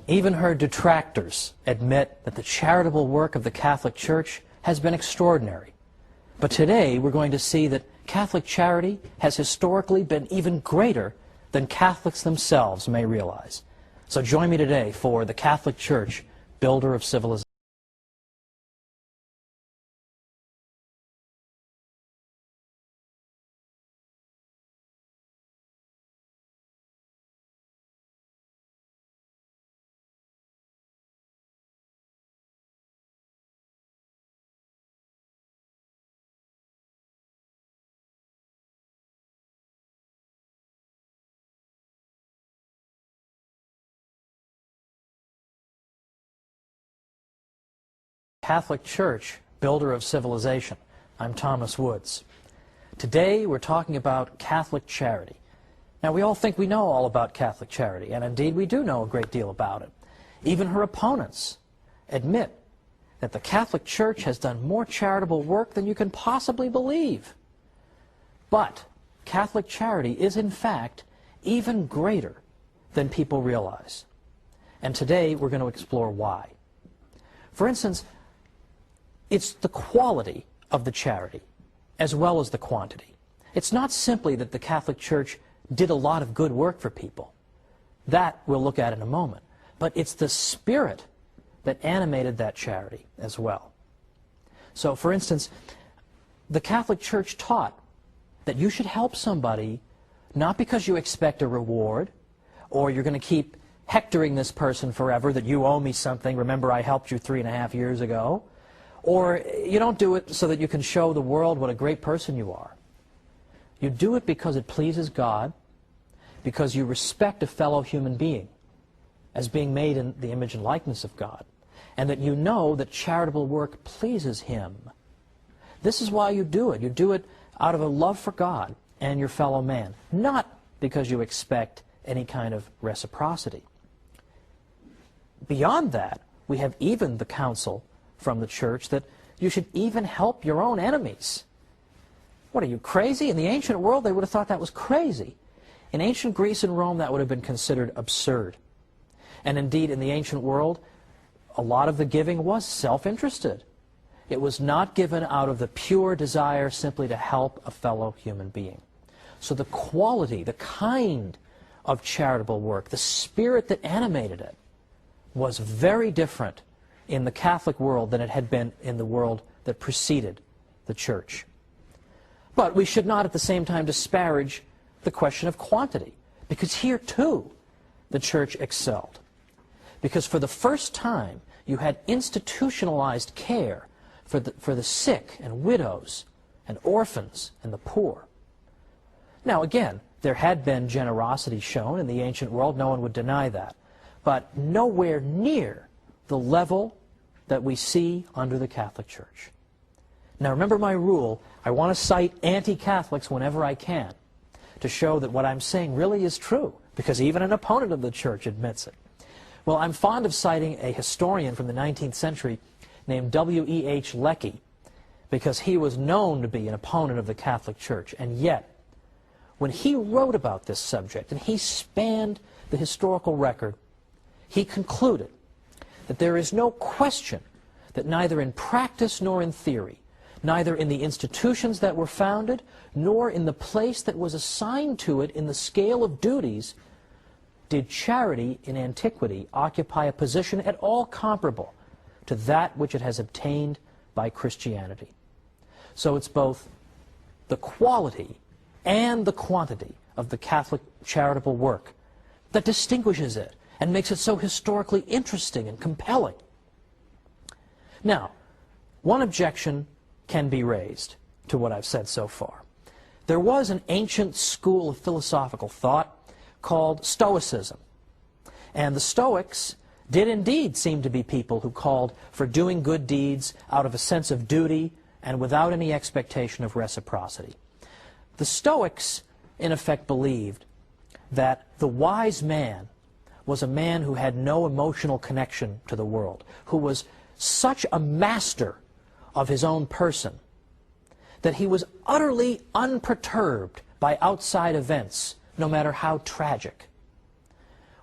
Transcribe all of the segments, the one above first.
Even her detractors admit that the charitable work of the Catholic Church has been extraordinary. But today we're going to see that Catholic charity has historically been even greater than Catholics themselves may realize. So join me today for the Catholic Church, Builder of Civilization. Catholic Church, Builder of Civilization. I'm Thomas Woods. Today we're talking about Catholic charity. Now we all think we know all about Catholic charity, and indeed we do know a great deal about it. Even her opponents admit that the Catholic Church has done more charitable work than you can possibly believe. But Catholic charity is in fact even greater than people realize. And today we're going to explore why. For instance, it's the quality of the charity as well as the quantity. It's not simply that the Catholic Church did a lot of good work for people. That we'll look at in a moment. But it's the spirit that animated that charity as well. So, for instance, the Catholic Church taught that you should help somebody not because you expect a reward or you're going to keep hectoring this person forever that you owe me something, remember I helped you 3.5 years ago, or you don't do it so that you can show the world what a great person you are. You do it because it pleases God, because you respect a fellow human being as being made in the image and likeness of God, and that you know that charitable work pleases Him. This is why you do it. You do it out of a love for God and your fellow man, not because you expect any kind of reciprocity. Beyond that, we have even the counsel from the Church that you should even help your own enemies. What, are you crazy? In the ancient world, they would have thought that was crazy. In ancient Greece and Rome, that would have been considered absurd. And indeed, in the ancient world, a lot of the giving was self-interested. It was not given out of the pure desire simply to help a fellow human being. So the quality, the kind of charitable work, the spirit that animated it, was very different in the Catholic world than it had been in the world that preceded the Church. But we should not at the same time disparage the question of quantity, because here too the Church excelled. Because for the first time you had institutionalized care for the sick and widows and orphans and the poor. Now again, there had been generosity shown in the ancient world, no one would deny that, but nowhere near the level that we see under the Catholic Church. Now remember my rule, I want to cite anti-Catholics whenever I can to show that what I'm saying really is true, because even an opponent of the Church admits it. Well, I'm fond of citing a historian from the 19th century named W.E.H. Lecky, because he was known to be an opponent of the Catholic Church, and yet when he wrote about this subject and he spanned the historical record, he concluded that there is no question that neither in practice nor in theory, neither in the institutions that were founded, nor in the place that was assigned to it in the scale of duties, did charity in antiquity occupy a position at all comparable to that which it has obtained by Christianity. So it's both the quality and the quantity of the Catholic charitable work that distinguishes it and makes it so historically interesting and compelling. Now, one objection can be raised to what I've said so far. There was an ancient school of philosophical thought called Stoicism. And the Stoics did indeed seem to be people who called for doing good deeds out of a sense of duty and without any expectation of reciprocity. The Stoics, in effect, believed that the wise man was a man who had no emotional connection to the world, who was such a master of his own person that he was utterly unperturbed by outside events, no matter how tragic.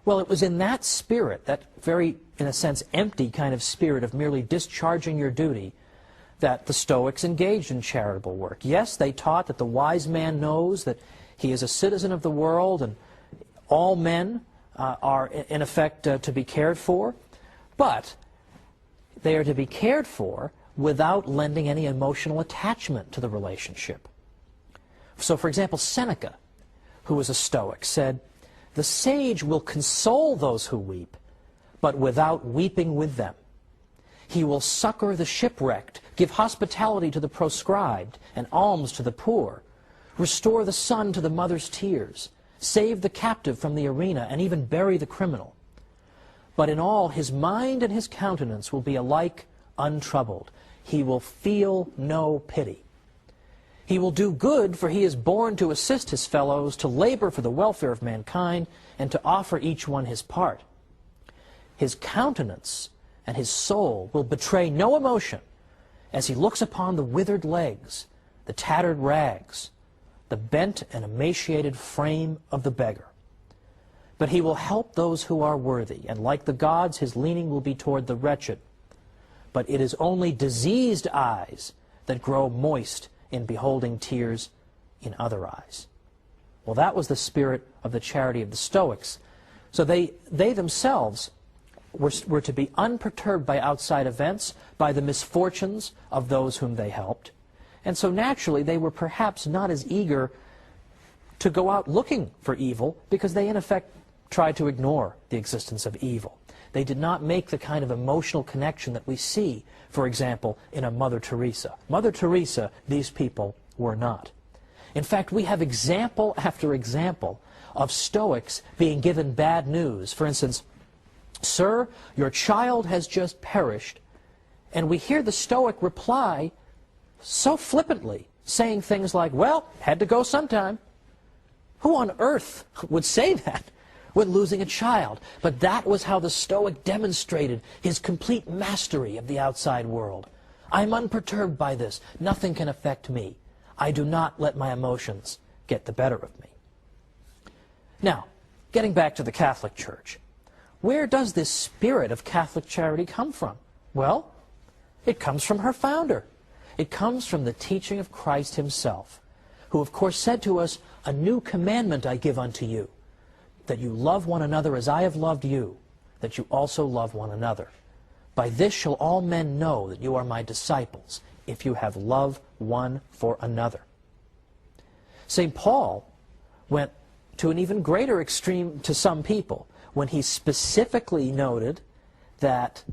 Well, it was in that spirit, that very, in a sense, empty kind of spirit of merely discharging your duty, that the Stoics engaged in charitable work. Yes, they taught that the wise man knows that he is a citizen of the world and all men are, in effect, to be cared for, but they are to be cared for without lending any emotional attachment to the relationship. So, for example, Seneca, who was a Stoic, said, "The sage will console those who weep, but without weeping with them. He will succor the shipwrecked, give hospitality to the proscribed, and alms to the poor, restore the son to the mother's tears, save the captive from the arena, and even bury the criminal. But in all, his mind and his countenance will be alike untroubled. He will feel no pity. He will do good, for he is born to assist his fellows, to labor for the welfare of mankind, and to offer each one his part. His countenance and his soul will betray no emotion as he looks upon the withered legs, the tattered rags, the bent and emaciated frame of the beggar. But he will help those who are worthy, and like the gods, his leaning will be toward the wretched. But it is only diseased eyes that grow moist in beholding tears in other eyes." Well, that was the spirit of the charity of the Stoics. So they themselves were to be unperturbed by outside events, by the misfortunes of those whom they helped. And so naturally they were perhaps not as eager to go out looking for evil, because they in effect tried to ignore the existence of evil. They did not make the kind of emotional connection that we see, for example, in a Mother Teresa. Mother Teresa, these people were not. In fact, we have example after example of Stoics being given bad news. For instance, "Sir, your child has just perished," and we hear the Stoic reply so flippantly, saying things like, "Well, had to go sometime." Who on earth would say that when losing a child? But that was how the Stoic demonstrated his complete mastery of the outside world. "I'm unperturbed by this. Nothing can affect me. I do not let my emotions get the better of me." Now, getting back to the Catholic Church, where does this spirit of Catholic charity come from? Well, it comes from her founder. It comes from the teaching of Christ himself, who of course said to us, "A new commandment I give unto you, that you love one another as I have loved you, that you also love one another. By this shall all men know that you are my disciples, if you have love one for another." St. Paul went to an even greater extreme to some people when he specifically noted that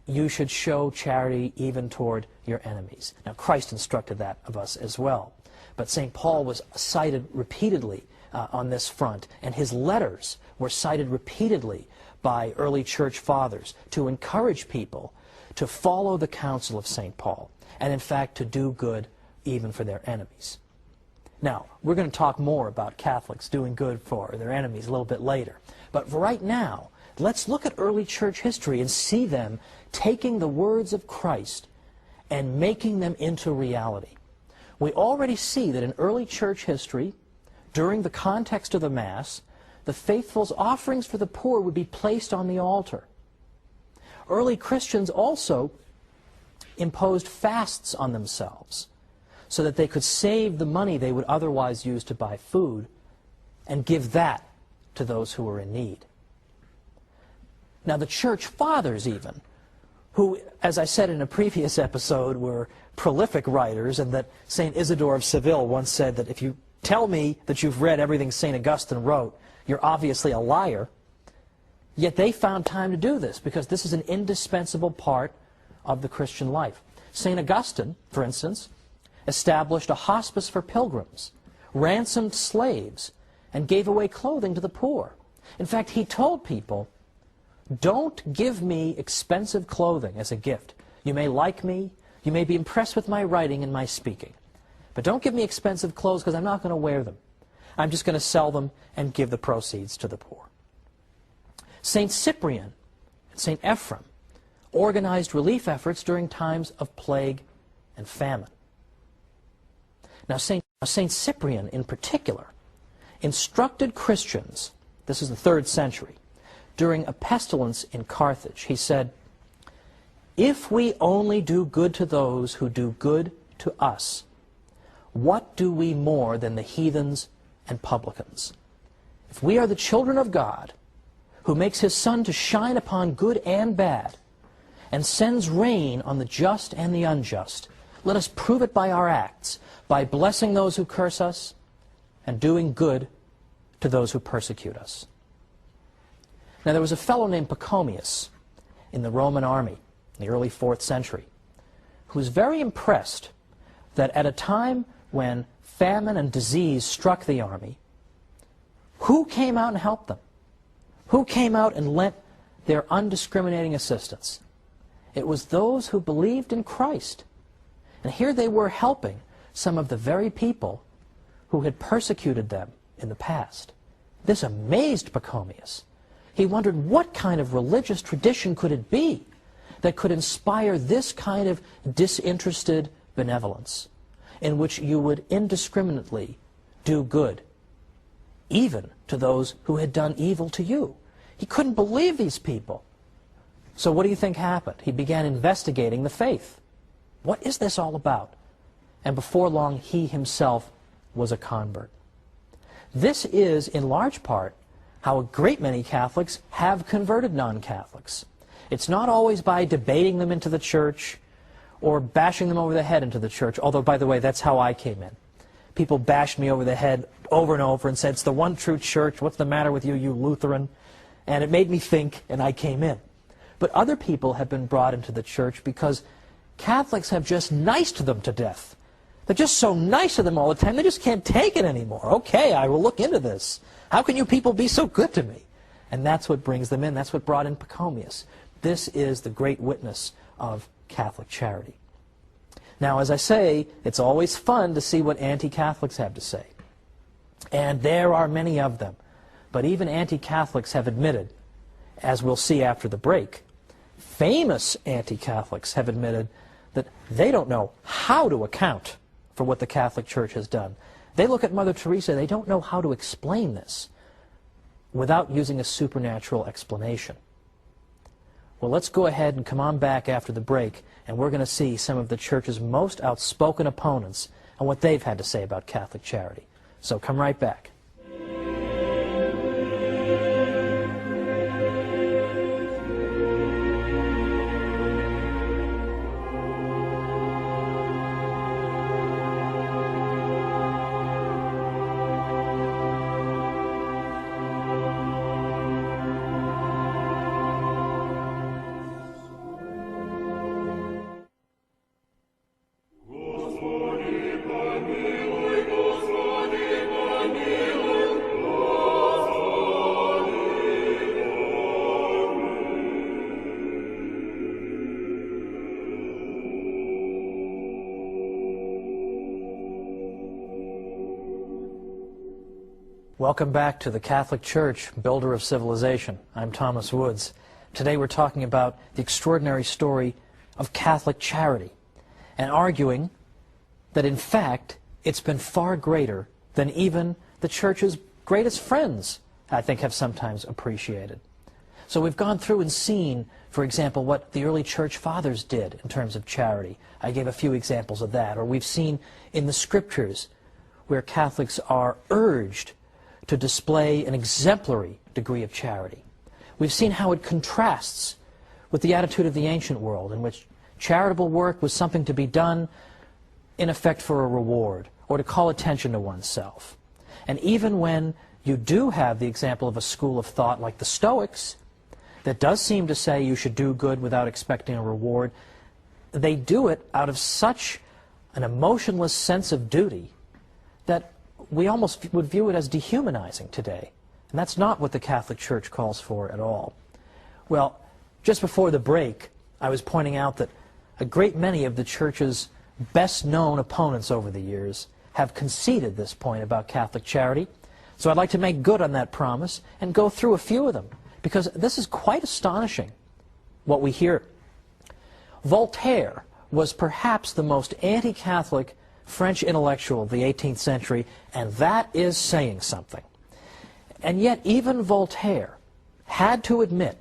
you should show charity even toward your enemies. Now, Christ instructed that of us as well. But St. Paul was cited repeatedly on this front, and his letters were cited repeatedly by early church fathers to encourage people to follow the counsel of St. Paul, and in fact to do good even for their enemies. Now, we're going to talk more about Catholics doing good for their enemies a little bit later. But for right now, let's look at early church history and see them taking the words of Christ and making them into reality. We already see that in early church history, during the context of the Mass, the faithful's offerings for the poor would be placed on the altar. Early Christians also imposed fasts on themselves so that they could save the money they would otherwise use to buy food and give that to those who were in need. Now, the church fathers even, who, as I said in a previous episode, were prolific writers, and that St. Isidore of Seville once said that if you tell me that you've read everything St. Augustine wrote, you're obviously a liar. Yet they found time to do this, because this is an indispensable part of the Christian life. St. Augustine, for instance, established a hospice for pilgrims, ransomed slaves, and gave away clothing to the poor. In fact, he told people, "Don't give me expensive clothing as a gift. You may like me, you may be impressed with my writing and my speaking, but don't give me expensive clothes, because I'm not going to wear them. I'm just going to sell them and give the proceeds to the poor." St. Cyprian and St. Ephrem organized relief efforts during times of plague and famine. Now, St. Cyprian in particular instructed Christians, this is the 3rd century, during a pestilence in Carthage. He said, "If we only do good to those who do good to us, what do we more than the heathens and publicans? If we are the children of God, who makes his sun to shine upon good and bad, and sends rain on the just and the unjust, let us prove it by our acts, by blessing those who curse us, and doing good to those who persecute us." Now there was a fellow named Pachomius in the Roman army in the early 4th century who was very impressed that at a time when famine and disease struck the army, who came out and helped them? Who came out and lent their undiscriminating assistance? It was those who believed in Christ. And here they were helping some of the very people who had persecuted them in the past. This amazed Pachomius. He wondered, what kind of religious tradition could it be that could inspire this kind of disinterested benevolence, in which you would indiscriminately do good, even to those who had done evil to you? He couldn't believe these people. So what do you think happened? He began investigating the faith. What is this all about? And before long, he himself was a convert. This is, in large part, how a great many Catholics have converted non-Catholics. It's not always by debating them into the church or bashing them over the head into the church, although, by the way, that's how I came in. People bashed me over the head over and over and said, "It's the one true church. What's the matter with you, you Lutheran?" And it made me think, and I came in. But other people have been brought into the church because Catholics have just niced them to death. They're just so nice to them all the time, they just can't take it anymore. Okay, I will look into this. How can you people be so good to me? And that's what brings them in. That's what brought in Pachomius. This is the great witness of Catholic charity. Now, as I say, it's always fun to see what anti-Catholics have to say. And there are many of them. But even anti-Catholics have admitted, as we'll see after the break, famous anti-Catholics have admitted that they don't know how to account for what the Catholic Church has done. They look at Mother Teresa, they don't know how to explain this without using a supernatural explanation. Well, let's go ahead and come on back after the break, and we're going to see some of the Church's most outspoken opponents and what they've had to say about Catholic charity. So come right back. Welcome back to the Catholic Church, builder of civilization. I'm Thomas Woods. Today we're talking about the extraordinary story of Catholic charity and arguing that in fact it's been far greater than even the Church's greatest friends, I think, have sometimes appreciated. So we've gone through and seen, for example, what the early Church Fathers did in terms of charity. I gave a few examples of that. Or we've seen in the Scriptures where Catholics are urged to display an exemplary degree of charity. We've seen how it contrasts with the attitude of the ancient world, in which charitable work was something to be done in effect for a reward, or to call attention to oneself. And even when you do have the example of a school of thought like the Stoics, that does seem to say you should do good without expecting a reward, they do it out of such an emotionless sense of duty that we almost would view it as dehumanizing today. And that's not what the Catholic Church calls for at all. Well, just before the break, I was pointing out that a great many of the Church's best-known opponents over the years have conceded this point about Catholic charity. So I'd like to make good on that promise and go through a few of them, because this is quite astonishing, what we hear. Voltaire was perhaps the most anti-Catholic French intellectual of the 18th century, and that is saying something. And yet even Voltaire had to admit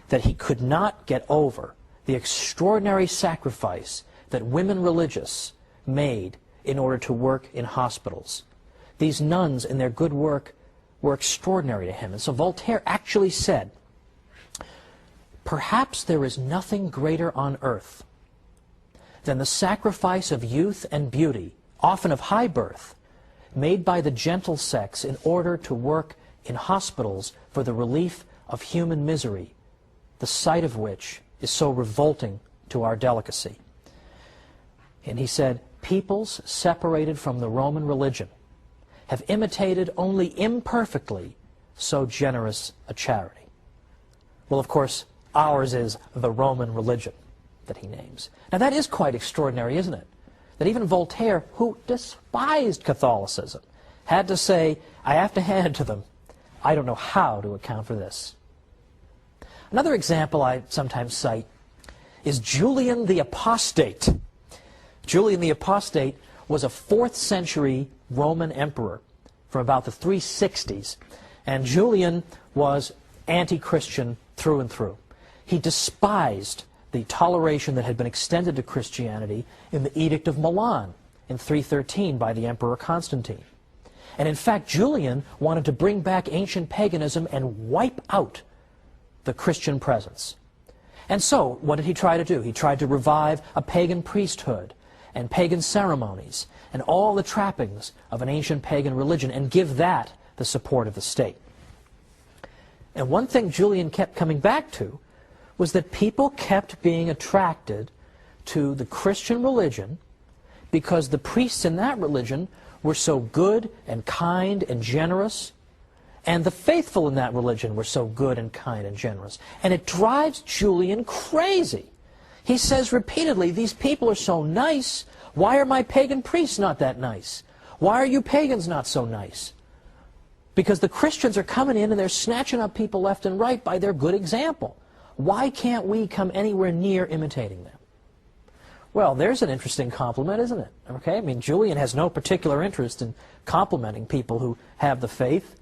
that he could not get over the extraordinary sacrifice that women religious made in order to work in hospitals. These nuns in their good work were extraordinary to him. And so Voltaire actually said, "Perhaps there is nothing greater on earth than the sacrifice of youth and beauty, often of high birth, made by the gentle sex in order to work in hospitals for the relief of human misery, the sight of which is so revolting to our delicacy." And he said, "Peoples separated from the Roman religion have imitated only imperfectly so generous a charity." Well, of course, ours is the Roman religion that he names. Now that is quite extraordinary, isn't it? That even Voltaire, who despised Catholicism, had to say, I have to hand it to them, I don't know how to account for this. Another example I sometimes cite is Julian the Apostate. Julian the Apostate was a 4th century Roman emperor from about the 360s. And Julian was anti-Christian through and through. He despised the toleration that had been extended to Christianity in the Edict of Milan in 313 by the Emperor Constantine. And in fact, Julian wanted to bring back ancient paganism and wipe out the Christian presence. And so, what did he try to do? He tried to revive a pagan priesthood and pagan ceremonies and all the trappings of an ancient pagan religion and give that the support of the state. And one thing Julian kept coming back to was that people kept being attracted to the Christian religion because the priests in that religion were so good and kind and generous, and the faithful in that religion were so good and kind and generous. And it drives Julian crazy. He says repeatedly, these people are so nice, why are my pagan priests not that nice? Why are you pagans not so nice? Because the Christians are coming in and they're snatching up people left and right by their good example. Why can't we come anywhere near imitating them? Well, there's an interesting compliment, isn't it? Okay, I mean, Julian has no particular interest in complimenting people who have the faith,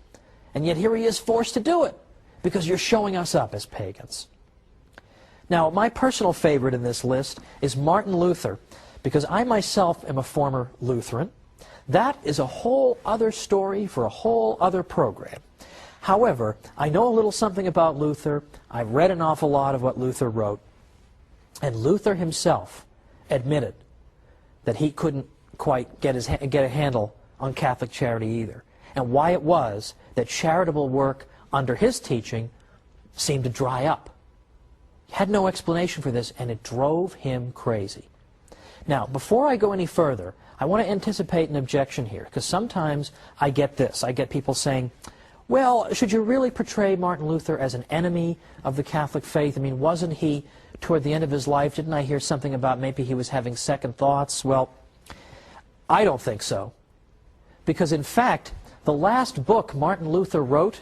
and yet here he is forced to do it because you're showing us up as pagans. Now, my personal favorite in this list is Martin Luther, because I myself am a former Lutheran. That is a whole other story for a whole other program. However, I know a little something about Luther. I've read an awful lot of what Luther wrote. And Luther himself admitted that he couldn't quite get a handle on Catholic charity either. And why it was that charitable work under his teaching seemed to dry up. He had no explanation for this, and it drove him crazy. Now, before I go any further, I want to anticipate an objection here, because sometimes I get this. I get people saying, well, should you really portray Martin Luther as an enemy of the Catholic faith? I mean, wasn't he, toward the end of his life, didn't I hear something about maybe he was having second thoughts? Well, I don't think so. Because in fact, the last book Martin Luther wrote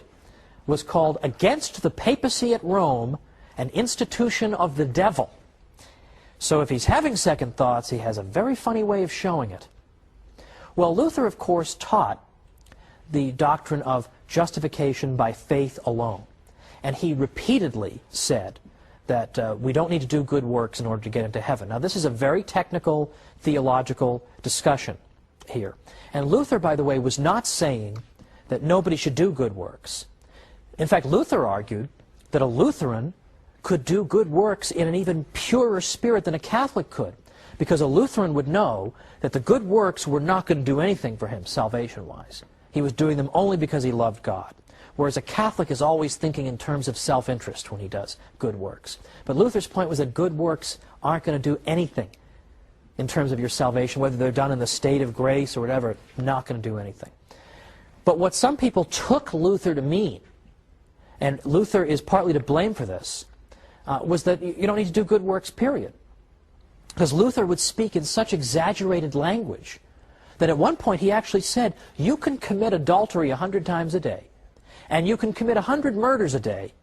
was called Against the Papacy at Rome, an Institution of the Devil. So if he's having second thoughts, he has a very funny way of showing it. Well, Luther, of course, taught the doctrine of justification by faith alone. And he repeatedly said that we don't need to do good works in order to get into heaven. Now, this is a very technical theological discussion here. And Luther, by the way, was not saying that nobody should do good works. In fact, Luther argued that a Lutheran could do good works in an even purer spirit than a Catholic could, because a Lutheran would know that the good works were not going to do anything for him salvation-wise. He was doing them only because he loved God, whereas a Catholic is always thinking in terms of self-interest when he does good works. But Luther's point was that good works aren't going to do anything in terms of your salvation, whether they're done in the state of grace or whatever, not going to do anything. But what some people took Luther to mean, and Luther is partly to blame for this, was that you don't need to do good works, period. Because Luther would speak in such exaggerated language that at one point he actually said, you can commit adultery 100 times a day, and you can commit 100 murders a day,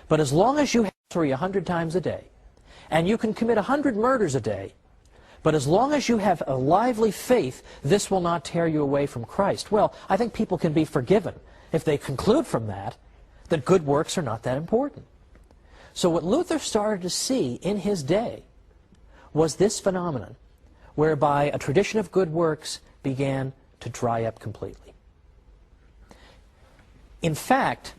but as long as you have adultery 100 times a day, and you can commit 100 murders a day, but as long as you have a lively faith, this will not tear you away from Christ. Well, I think people can be forgiven if they conclude from that that good works are not that important. So what Luther started to see in his day was this phenomenon whereby a tradition of good works began to dry up completely. In fact,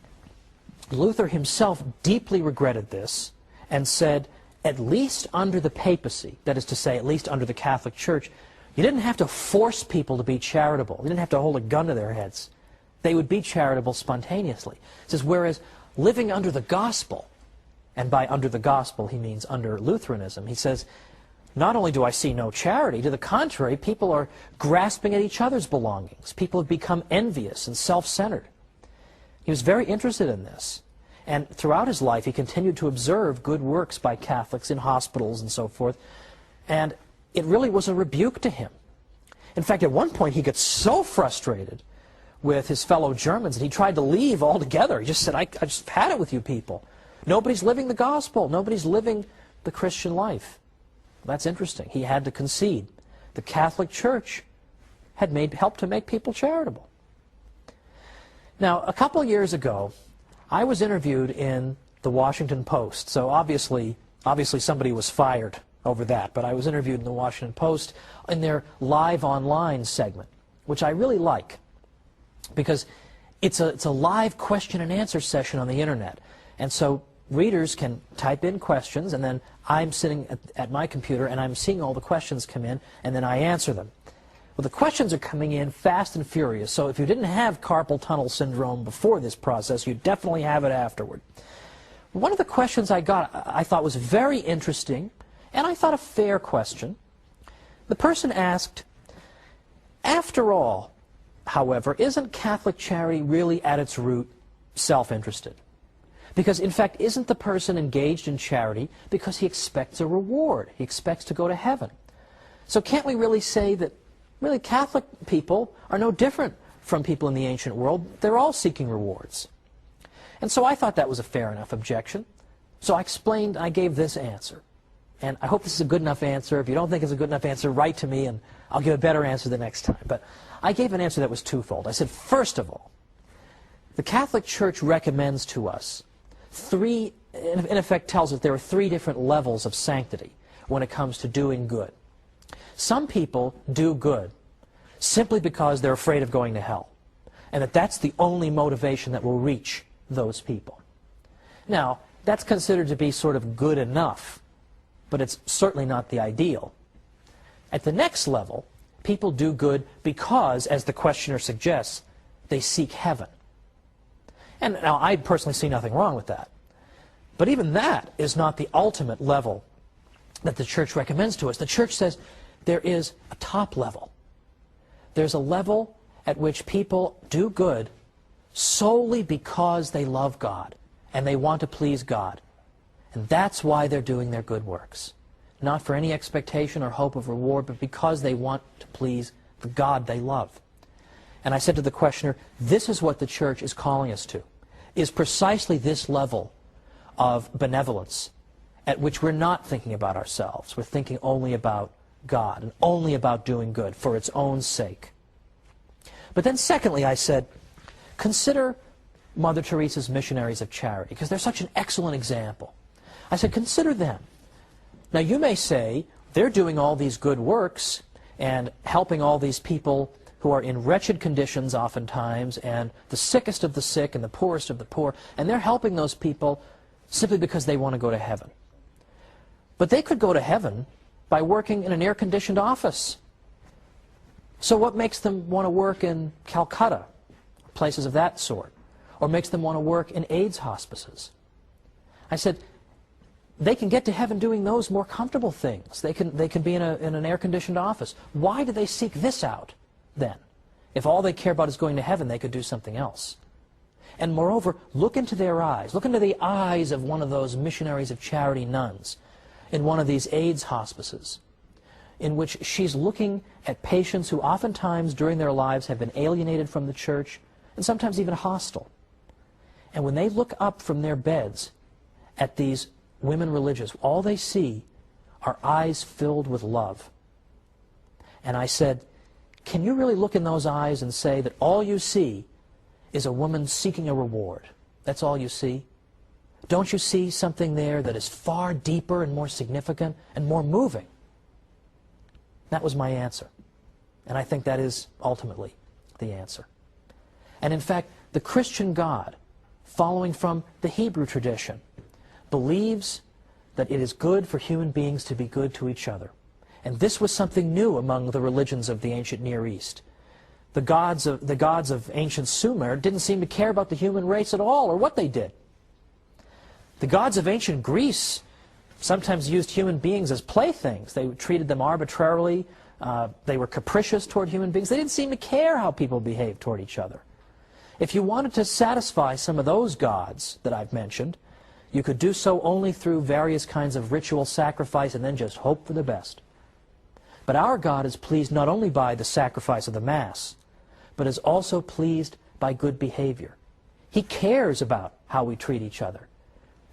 Luther himself deeply regretted this and said, at least under the papacy, that is to say, at least under the Catholic Church, you didn't have to force people to be charitable. You didn't have to hold a gun to their heads. They would be charitable spontaneously. He says, whereas living under the gospel, and by under the gospel he means under Lutheranism, he says, not only do I see no charity, to the contrary, people are grasping at each other's belongings. People have become envious and self-centered. He was very interested in this. And throughout his life, he continued to observe good works by Catholics in hospitals and so forth. And it really was a rebuke to him. In fact, at one point, he got so frustrated with his fellow Germans that he tried to leave altogether. He just said, I just had it with you people. Nobody's living the gospel. Nobody's living the Christian life. That's interesting. He had to concede. The Catholic Church had helped to make people charitable. Now, a couple years ago, I was interviewed in the Washington Post. So obviously somebody was fired over that. But I was interviewed in the Washington Post in their live online segment, which I really like, because it's a live question and answer session on the internet. And so readers can type in questions, and then I'm sitting at my computer and I'm seeing all the questions come in, and then I answer them. Well, the questions are coming in fast and furious, so if you didn't have carpal tunnel syndrome before this process, you definitely have it afterward. One of the questions I got I thought was very interesting, and I thought a fair question. The person asked, after all, however, isn't Catholic charity really at its root self-interested? Because, in fact, isn't the person engaged in charity because he expects a reward? He expects to go to heaven. So can't we really say that really Catholic people are no different from people in the ancient world? They're all seeking rewards. And so I thought that was a fair enough objection. So I gave this answer. And I hope this is a good enough answer. If you don't think it's a good enough answer, write to me and I'll give a better answer the next time. But I gave an answer that was twofold. I said, first of all, the Catholic Church recommends to us in effect tells us there are three different levels of sanctity when it comes to doing good. Some people do good simply because they're afraid of going to hell, and that's the only motivation that will reach those people. Now, that's considered to be sort of good enough, but it's certainly not the ideal. At the next level, people do good because, as the questioner suggests, they seek heaven. And now, I personally see nothing wrong with that. But even that is not the ultimate level that the Church recommends to us. The Church says there is a top level. There's a level at which people do good solely because they love God and they want to please God. And that's why they're doing their good works. Not for any expectation or hope of reward, but because they want to please the God they love. And I said to the questioner, this is what the Church is calling us to, is precisely this level of benevolence at which we're not thinking about ourselves. We're thinking only about God and only about doing good for its own sake. But then secondly, I said, consider Mother Teresa's missionaries of charity, because they're such an excellent example. I said, consider them. Now you may say, they're doing all these good works and helping all these people who are in wretched conditions oftentimes, and the sickest of the sick and the poorest of the poor, and they're helping those people simply because they want to go to heaven. But they could go to heaven by working in an air-conditioned office. So what makes them want to work in Calcutta, places of that sort, or makes them want to work in AIDS hospices? I said, they can get to heaven doing those more comfortable things. They can be in an air-conditioned office. Why do they seek this out then? If all they care about is going to heaven, they could do something else. And moreover, look into their eyes. Look into the eyes of one of those missionaries of charity nuns in one of these AIDS hospices, in which she's looking at patients who oftentimes during their lives have been alienated from the Church and sometimes even hostile. And when they look up from their beds at these women religious, all they see are eyes filled with love. And I said, can you really look in those eyes and say that all you see is a woman seeking a reward? That's all you see? Don't you see something there that is far deeper and more significant and more moving? That was my answer. And I think that is ultimately the answer. And in fact, the Christian God, following from the Hebrew tradition, believes that it is good for human beings to be good to each other. And this was something new among the religions of the ancient Near East. The gods of ancient Sumer didn't seem to care about the human race at all, or what they did. The gods of ancient Greece sometimes used human beings as playthings. They treated them arbitrarily. They were capricious toward human beings. They didn't seem to care how people behaved toward each other. If you wanted to satisfy some of those gods that I've mentioned, you could do so only through various kinds of ritual sacrifice and then just hope for the best. But our God is pleased not only by the sacrifice of the Mass, but is also pleased by good behavior. He cares about how we treat each other.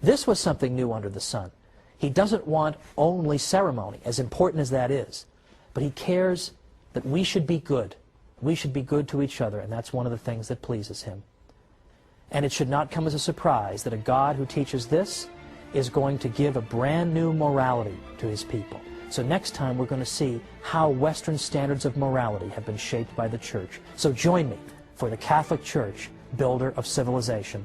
This was something new under the sun. He doesn't want only ceremony, as important as that is, but he cares that we should be good. We should be good to each other, and that's one of the things that pleases him. And it should not come as a surprise that a God who teaches this is going to give a brand new morality to his people. So next time we're going to see how Western standards of morality have been shaped by the Church. So join me for the Catholic Church, builder of civilization.